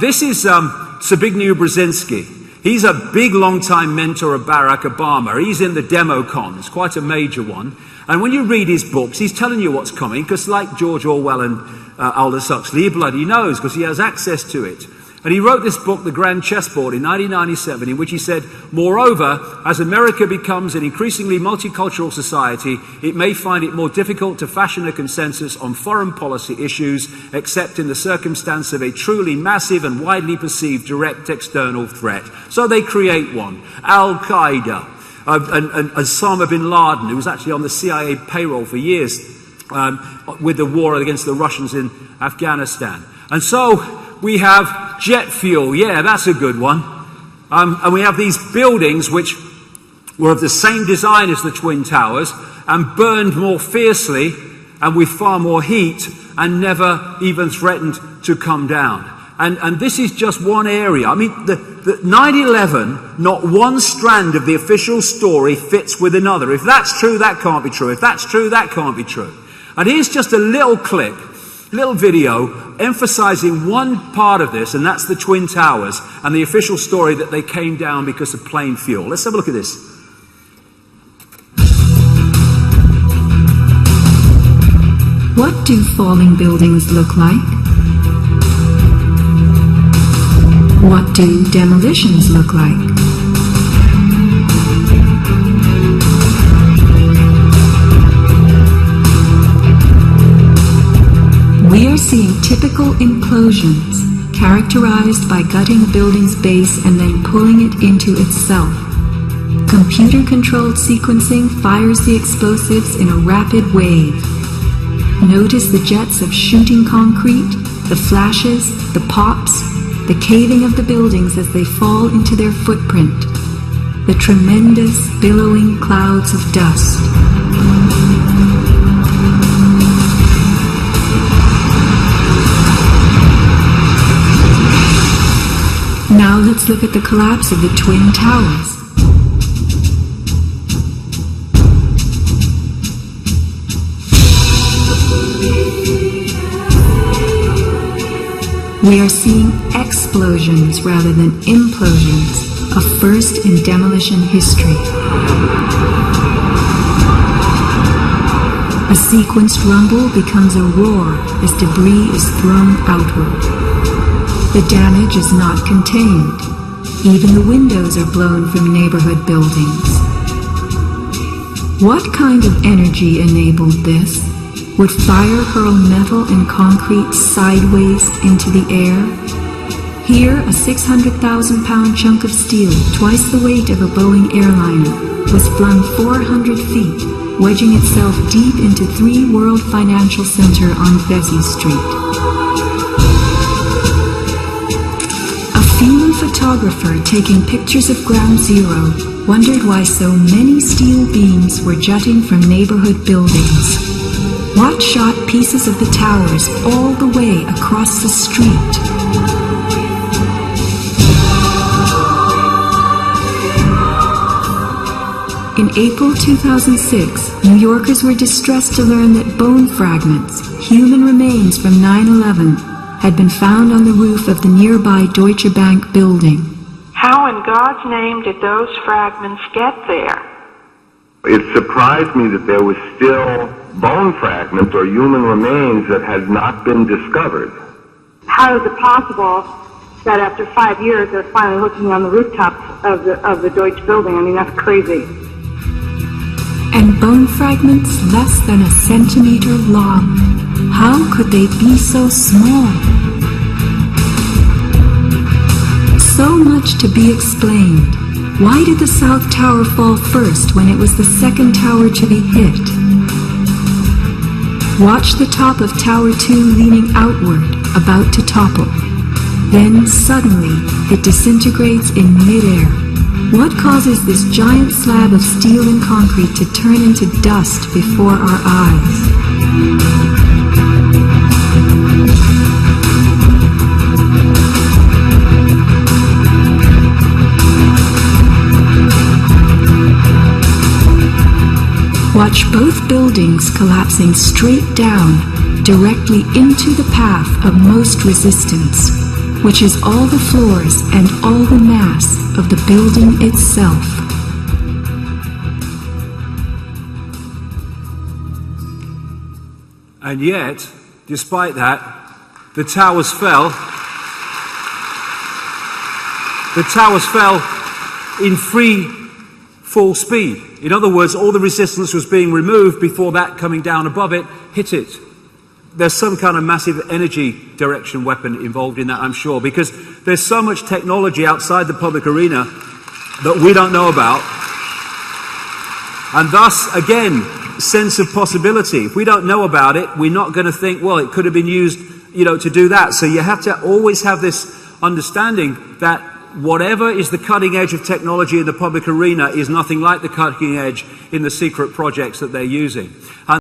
This is Zbigniew Brzezinski. He's a big, long-time mentor of Barack Obama. He's in the Democons, quite a major one. And when you read his books, he's telling you what's coming, because like George Orwell and Aldous Huxley, he bloody knows, because he has access to it. And he wrote this book, The Grand Chessboard, in 1997, in which he said, moreover, as America becomes an increasingly multicultural society, it may find it more difficult to fashion a consensus on foreign policy issues, except in the circumstance of a truly massive and widely perceived direct external threat. So they create one. Al-Qaeda, and Osama bin Laden, who was actually on the CIA payroll for years with the war against the Russians in Afghanistan. And so we have jet fuel. Yeah, that's a good one. And we have these buildings which were of the same design as the Twin Towers and burned more fiercely and with far more heat and never even threatened to come down. And this is just one area. I mean, the 9/11, not one strand of the official story fits with another. If that's true, that can't be true. If that's true, that can't be true. And here's just a little clip, little video emphasizing one part of this, and that's the Twin Towers and the official story that they came down because of plain fuel. Let's have a look at this. What do falling buildings look like? What do demolitions look like? We are seeing typical implosions, characterized by gutting a building's base and then pulling it into itself. Computer-controlled sequencing fires the explosives in a rapid wave. Notice the jets of shooting concrete, the flashes, the pops, the caving of the buildings as they fall into their footprint, the tremendous billowing clouds of dust. Now let's look at the collapse of the Twin Towers. We are seeing explosions rather than implosions, a first in demolition history. A sequenced rumble becomes a roar as debris is thrown outward. The damage is not contained. Even the windows are blown from neighborhood buildings. What kind of energy enabled this? Would fire hurl metal and concrete sideways into the air? Here, a 600,000-pound chunk of steel, twice the weight of a Boeing airliner, was flung 400 feet, wedging itself deep into 3 World Financial Center on Vesey Street. A female photographer taking pictures of Ground Zero wondered why so many steel beams were jutting from neighborhood buildings. What shot pieces of the towers all the way across the street? In April 2006, New Yorkers were distressed to learn that bone fragments, human remains from 9/11, had been found on the roof of the nearby Deutsche Bank building. How in God's name did those fragments get there? It surprised me that there was still bone fragments or human remains that had not been discovered. How is it possible that after 5 years they're finally looking on the rooftops of the Deutsche building? I mean, that's crazy. And bone fragments less than a centimeter long. How could they be so small? So much to be explained. Why did the South Tower fall first when it was the second tower to be hit? Watch the top of Tower 2 leaning outward, about to topple. Then, suddenly, it disintegrates in midair. What causes this giant slab of steel and concrete to turn into dust before our eyes? Watch both buildings collapsing straight down, directly into the path of most resistance. which is all the floors and all the mass of the building itself. And yet, despite that, the towers fell. The towers fell in free fall speed. In other words, all the resistance was being removed before that coming down above it hit it. There's some kind of massive energy direction weapon involved in that, I'm sure, because there's so much technology outside the public arena that we don't know about. And thus, again, sense of possibility. If we don't know about it, we're not going to think, well, it could have been used, to do that. So you have to always have this understanding that whatever is the cutting edge of technology in the public arena is nothing like the cutting edge in the secret projects that they're using. And